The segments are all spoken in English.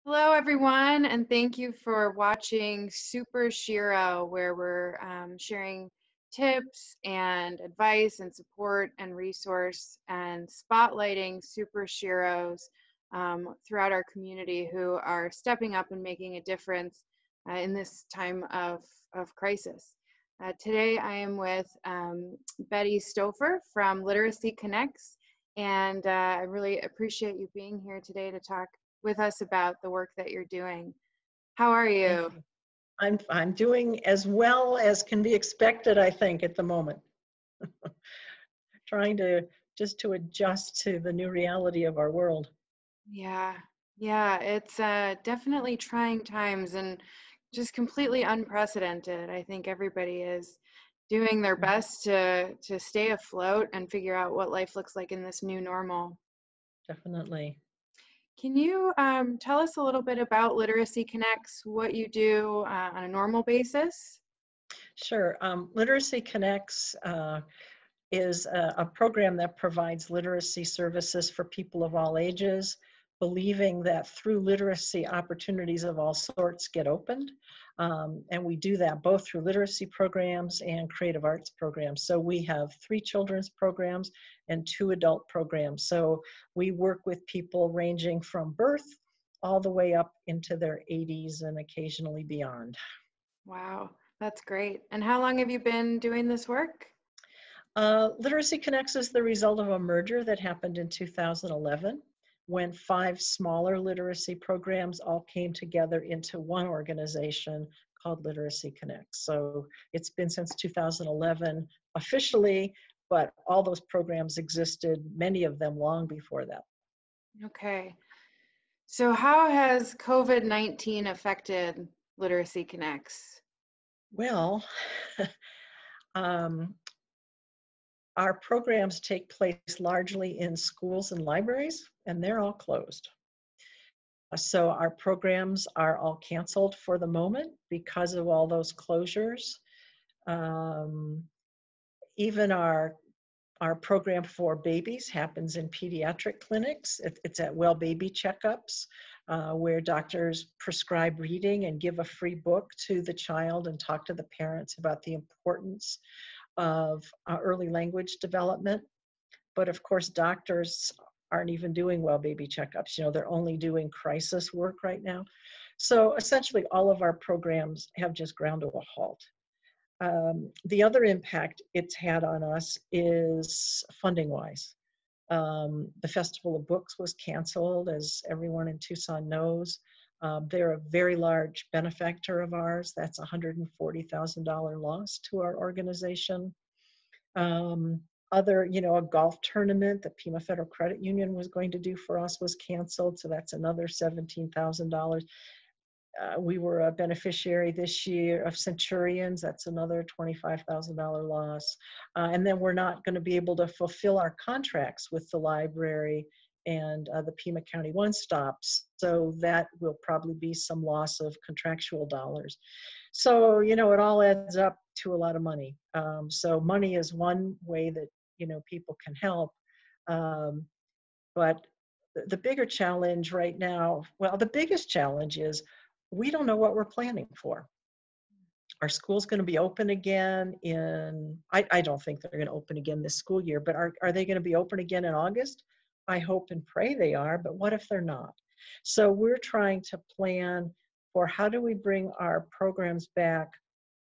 Hello, everyone, and thank you for watching Super Shiro, where we're sharing tips and advice and support and resource and spotlighting super Shiros throughout our community who are stepping up and making a difference in this time of crisis. Today, I am with Betty Stauffer from Literacy Connects, and I really appreciate you being here today to talk with us about the work that you're doing. How are Thank you? you. I'm doing as well as can be expected, I think, at the moment. Trying to adjust to the new reality of our world. Yeah, yeah, it's definitely trying times and just completely unprecedented. I think everybody is doing their best to stay afloat and figure out what life looks like in this new normal. Definitely. Can you tell us a little bit about Literacy Connects, what you do on a normal basis? Sure. Literacy Connects is a program that provides literacy services for people of all ages, believing that through literacy, opportunities of all sorts get opened. And we do that both through literacy programs and creative arts programs. So we have 3 children's programs and 2 adult programs. So we work with people ranging from birth all the way up into their 80s and occasionally beyond. Wow, that's great. And how long have you been doing this work? Literacy Connects is the result of a merger that happened in 2011 when 5 smaller literacy programs all came together into one organization called Literacy Connects. So it's been since 2011 officially, but all those programs existed, many of them long before that. Okay. So how has COVID-19 affected Literacy Connects? Well, um, our programs take place largely in schools and libraries, and they're all closed. So our programs are all canceled for the moment because of all those closures. Um, Even our program for babies happens in pediatric clinics. It's at Well Baby Checkups, where doctors prescribe reading and give a free book to the child and talk to the parents about the importance of early language development. But of course, doctors aren't even doing well baby checkups. They're only doing crisis work right now. So essentially, all of our programs have just ground to a halt. The other impact it's had on us is funding-wise. The Festival of Books was canceled, as everyone in Tucson knows. They're a very large benefactor of ours. That's a $140,000 loss to our organization. A golf tournament that Pima Federal Credit Union was going to do for us was canceled, so that's another $17,000. We were a beneficiary this year of Centurions. That's another $25,000 loss. And then we're not going to be able to fulfill our contracts with the library and the Pima County One Stops. So that will probably be some loss of contractual dollars. So, it all adds up to a lot of money. So money is one way that, people can help. But the bigger challenge right now, well, the biggest challenge is we don't know what we're planning for. Are schools going to be open again I don't think they're going to open again this school year, but are they going to be open again in August? I hope and pray they are, but what if they're not? So we're trying to plan for how do we bring our programs back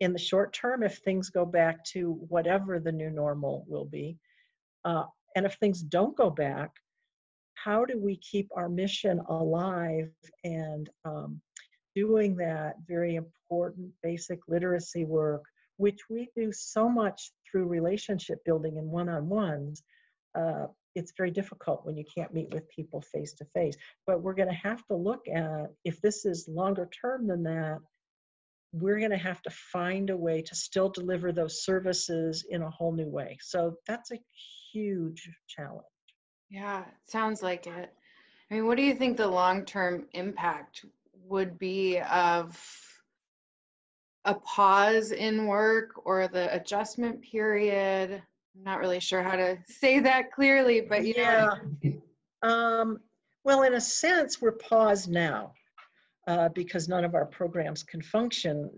in the short term if things go back to whatever the new normal will be. And if things don't go back, how do we keep our mission alive and doing that very important basic literacy work, which we do so much through relationship building and one-on-ones. It's very difficult when you can't meet with people face to face. But we're going to have to look at, if this is longer term than that, we're going to have to find a way to still deliver those services in a whole new way. So that's a huge challenge. Yeah, it sounds like it. I mean, what do you think the long-term impact would be of a pause in work or the adjustment period? I'm not really sure how to say that clearly, but you know what Yeah. I mean? Well, in a sense, we're paused now. because none of our programs can function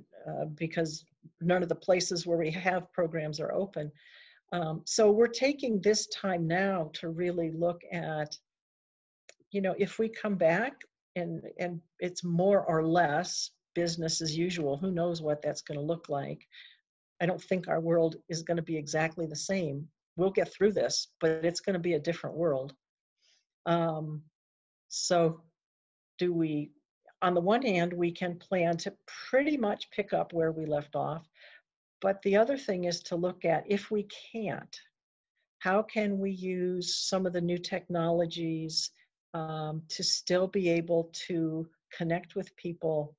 because none of the places where we have programs are open. So we're taking this time now to really look at, if we come back and it's more or less business as usual, who knows what that's going to look like. I don't think our world is going to be exactly the same. We'll get through this, but it's going to be a different world. So do we, on the one hand, we can plan to pretty much pick up where we left off. But the other thing is to look at, if we can't, how can we use some of the new technologies to still be able to connect with people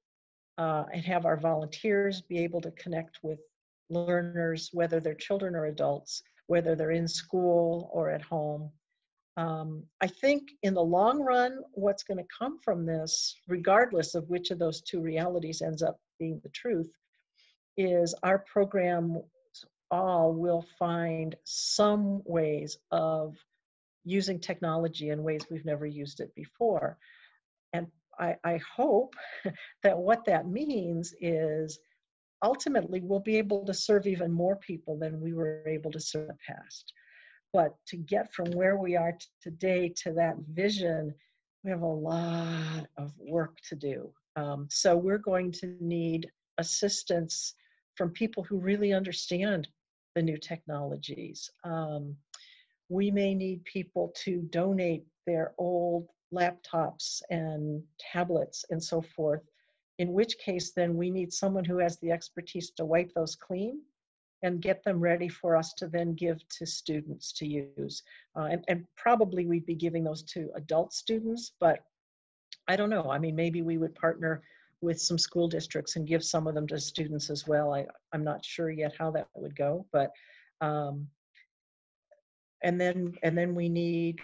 and have our volunteers be able to connect with learners, whether they're children or adults, whether they're in school or at home. I think in the long run, what's going to come from this, regardless of which of those two realities ends up being the truth, is our program all will find some ways of using technology in ways we've never used it before. And I hope that what that means is ultimately we'll be able to serve even more people than we were able to serve in the past. But to get from where we are today to that vision, we have a lot of work to do. So we're going to need assistance from people who really understand the new technologies. We may need people to donate their old laptops and tablets and so forth, in which case then we need someone who has the expertise to wipe those clean and get them ready for us to then give to students to use. And probably we'd be giving those to adult students, but I don't know. I mean, maybe we would partner with some school districts and give some of them to students as well. I'm not sure yet how that would go, but and then we need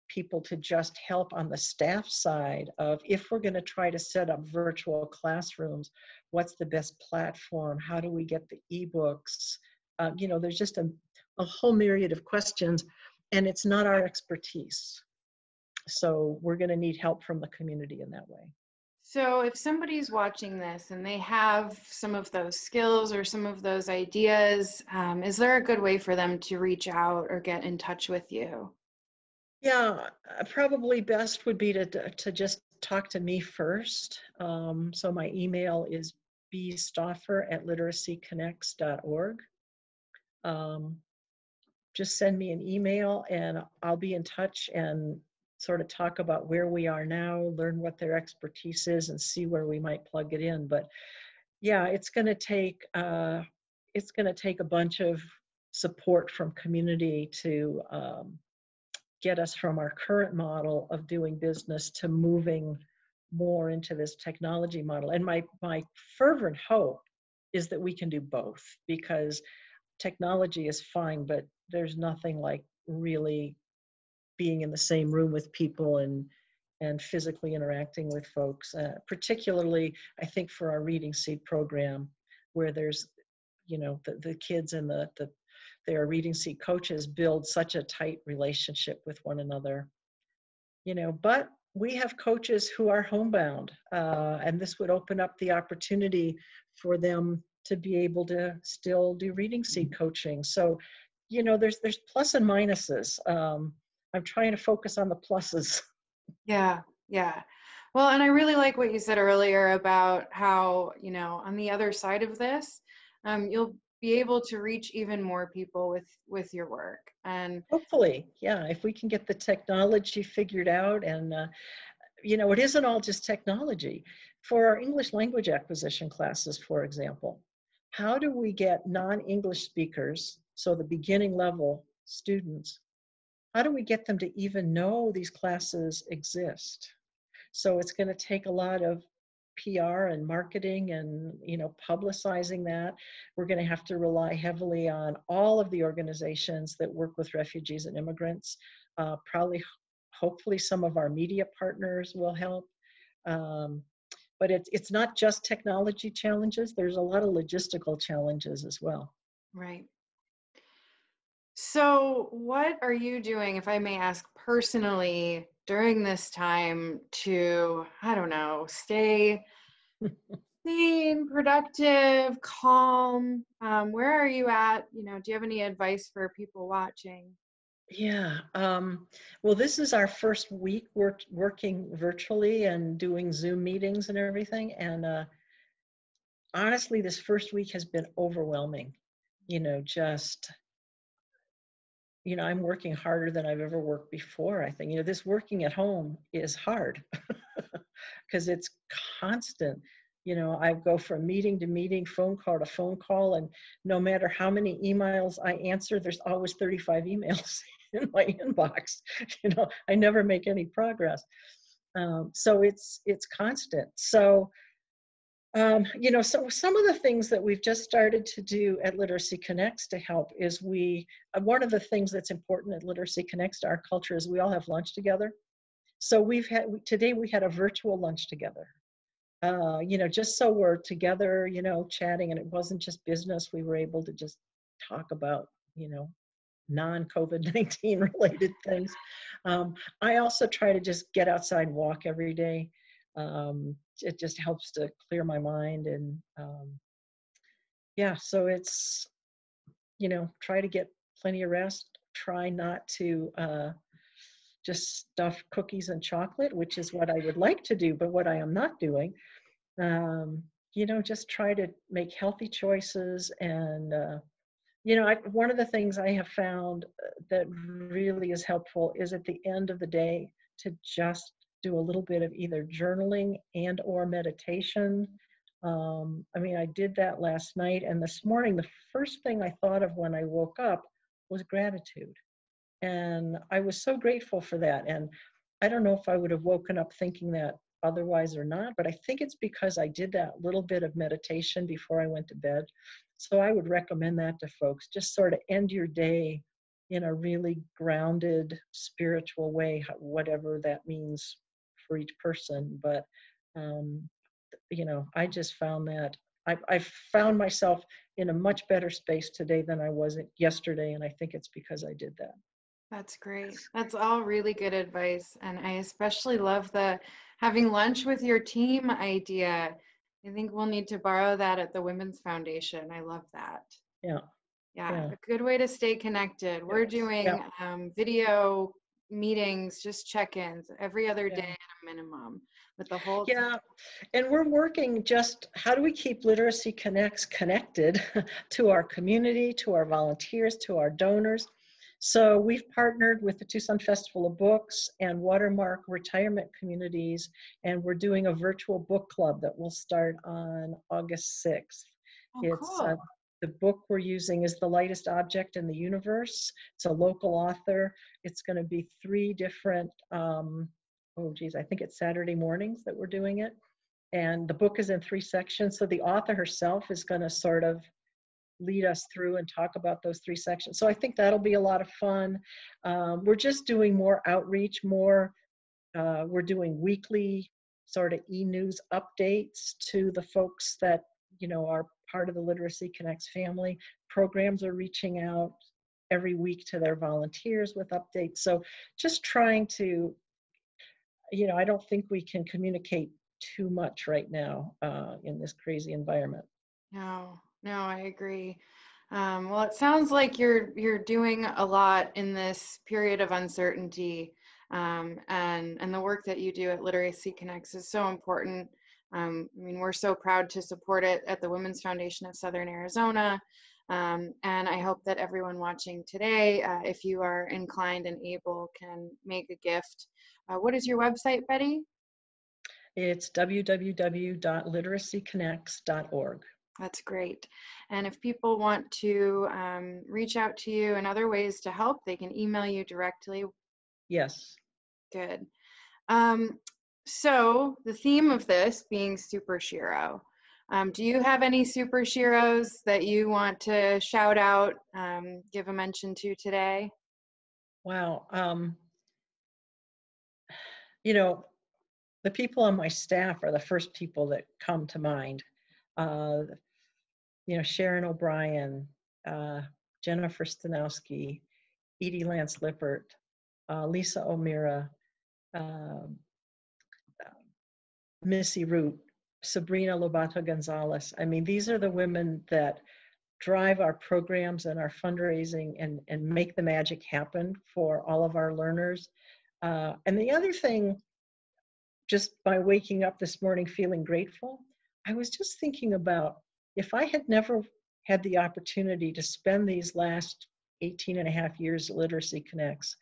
people to just help on the staff side of, if we're going to try to set up virtual classrooms, what's the best platform? How do we get the ebooks? There's just a whole myriad of questions, and it's not our expertise. So we're going to need help from the community in that way. So if somebody's watching this and they have some of those skills or some of those ideas, is there a good way for them to reach out or get in touch with you? Yeah, probably best would be to just talk to me first. So my email is bstauffer@literacyconnects.org. Just send me an email and I'll be in touch and sort of talk about where we are now, learn what their expertise is, and see where we might plug it in. But yeah, it's going to take a bunch of support from community to get us from our current model of doing business to moving more into this technology model. And my fervent hope is that we can do both, because technology is fine, but there's nothing like really being in the same room with people and physically interacting with folks, particularly I think for our Reading Seed program, where there's, the kids and their Reading Seed coaches build such a tight relationship with one another, but we have coaches who are homebound, and this would open up the opportunity for them to be able to still do Reading Seed coaching. So, there's plus and minuses. I'm trying to focus on the pluses. Yeah, yeah. Well, and I really like what you said earlier about how, on the other side of this, you'll be able to reach even more people with your work. And hopefully, yeah, if we can get the technology figured out, and it isn't all just technology. For our English language acquisition classes, for example, how do we get non-English speakers, so the beginning level students, how do we get them to even know these classes exist? So it's going to take a lot of PR and marketing and, publicizing that. We're going to have to rely heavily on all of the organizations that work with refugees and immigrants. Hopefully some of our media partners will help. But it's not just technology challenges. There's a lot of logistical challenges as well. right. So what are you doing, if I may ask personally, during this time to, I don't know, stay sane, productive, calm? Where are you at? Do you have any advice for people watching? Yeah. Well, this is our first week working virtually and doing Zoom meetings and everything. And honestly, this first week has been overwhelming. Just, I'm working harder than I've ever worked before. I think, this working at home is hard because it's constant. I go from meeting to meeting, phone call to phone call, and no matter how many emails I answer, there's always 35 emails in my inbox. I never make any progress. So it's constant. So so some of the things that we've just started to do at Literacy Connects to help is one of the things that's important at Literacy Connects to our culture is we all have lunch together. So today we had a virtual lunch together. Just so we're together, chatting, and it wasn't just business. We were able to just talk about, non-COVID-19 related things. I also try to just get outside and walk every day. It just helps to clear my mind. And so it's, try to get plenty of rest. Try not to just stuff cookies and chocolate, which is what I would like to do, but what I am not doing. Just try to make healthy choices. And, one of the things I have found that really is helpful is at the end of the day to just do a little bit of either journaling and or meditation. I did that last night, and this morning, the first thing I thought of when I woke up was gratitude. And I was so grateful for that. And I don't know if I would have woken up thinking that otherwise or not, but I think it's because I did that little bit of meditation before I went to bed. So I would recommend that to folks. Just sort of end your day in a really grounded, spiritual way, whatever that means for each person. But, I just found that I found myself in a much better space today than I was yesterday. And I think it's because I did that. That's great. That's all really good advice. And I especially love the having lunch with your team idea. I think we'll need to borrow that at the Women's Foundation. I love that. Yeah. Yeah, Yeah. a good way to stay connected. We're doing video meetings, just check-ins every other day at a minimum with the whole team. Yeah, and we're working just how do we keep Literacy Connects connected to our community, to our volunteers, to our donors. So we've partnered with the Tucson Festival of Books and Watermark Retirement Communities, and we're doing a virtual book club that will start on August 6th. Oh, It's cool. the book we're using is The Lightest Object in the Universe. It's a local author. It's going to be 3 different I think it's Saturday mornings that we're doing it. And the book is in 3 sections. So the author herself is going to sort of lead us through and talk about those 3 sections. So I think that'll be a lot of fun. We're just doing more outreach, we're doing weekly sort of e-news updates to the folks that, are part of the Literacy Connects family. Programs are reaching out every week to their volunteers with updates. So just trying to, I don't think we can communicate too much right now in this crazy environment. No, I agree. Well, it sounds like you're doing a lot in this period of uncertainty, and the work that you do at Literacy Connects is so important. We're so proud to support it at the Women's Foundation of Southern Arizona, and I hope that everyone watching today, if you are inclined and able, can make a gift. What is your website, Betty? It's www.literacyconnects.org. That's great. And if people want to reach out to you in other ways to help, they can email you directly. Yes. Good. So the theme of this being Super Shiro, do you have any Super Shiros that you want to shout out, give a mention to today? Wow. The people on my staff are the first people that come to mind. Sharon O'Brien, Jennifer Stanowski, Edie Lance Lippert, Lisa O'Meara, um, Missy Root, Sabrina Lobato Gonzalez. I mean, these are the women that drive our programs and our fundraising and make the magic happen for all of our learners. And the other thing, just by waking up this morning feeling grateful, I was just thinking about if I had never had the opportunity to spend these last 18 and a half years at Literacy Connects,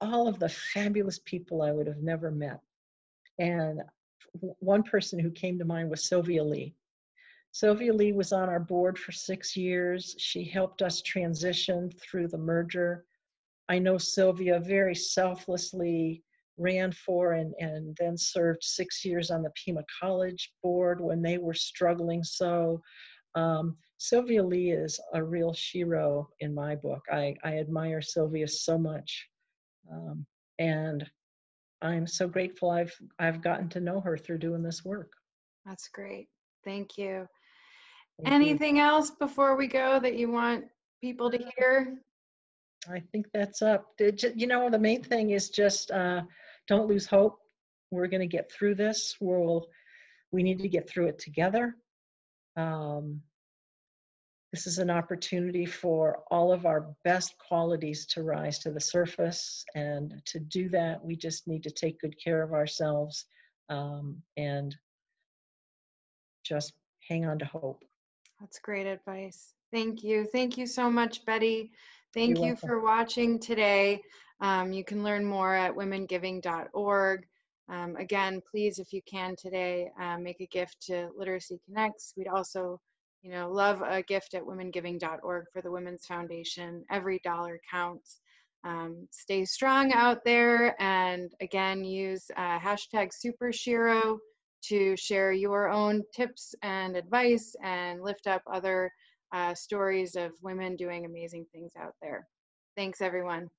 all of the fabulous people I would have never met. And one person who came to mind was Sylvia Lee. Sylvia Lee was on our board for 6 years. She helped us transition through the merger. I know Sylvia very selflessly ran for and then served 6 years on the Pima College board when they were struggling. So Sylvia Lee is a real shero in my book. I admire Sylvia so much. And I'm so grateful I've gotten to know her through doing this work. That's great. Thank you. Thank Anything else before we go that you want people to hear? I think that's up. You know, the main thing is just don't lose hope. We're going to get through this. We need to get through it together. This is an opportunity for all of our best qualities to rise to the surface. And to do that, we just need to take good care of ourselves and just hang on to hope. That's great advice. Thank you. Thank you so much, Betty. Thank You're you welcome. for watching today. You can learn more at womengiving.org. Again, please, if you can today, make a gift to Literacy Connects. We'd also, love a gift at womengiving.org for the Women's Foundation. Every dollar counts. Stay strong out there, and again, use hashtag #SuperShero to share your own tips and advice and lift up other stories of women doing amazing things out there. Thanks, everyone.